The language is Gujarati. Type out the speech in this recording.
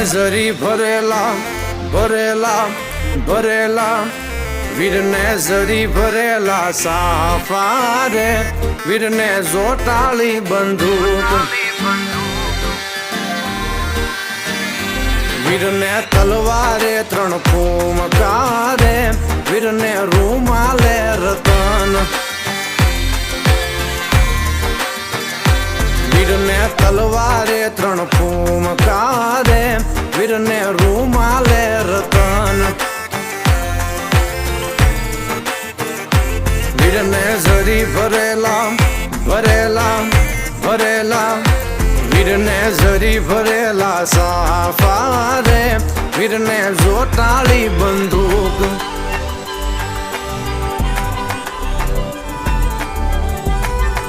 જરી ભરેલા ભરેલા ભરેલા વીરને જરી ભરેલા સાફા રે વીરને જોટાળી બંદૂક વીરને તલવારે 3 ફૂમકારે વીરને રૂમાલે રતન વીરને તલવારે 3 ફૂમકારે વીરને રૂમાલે રતન વીરને જરી ભરેલા ભરેલા ભરેલા વીરને જરી ભરેલા સાફા રે વીરને જોટાળી બંદૂક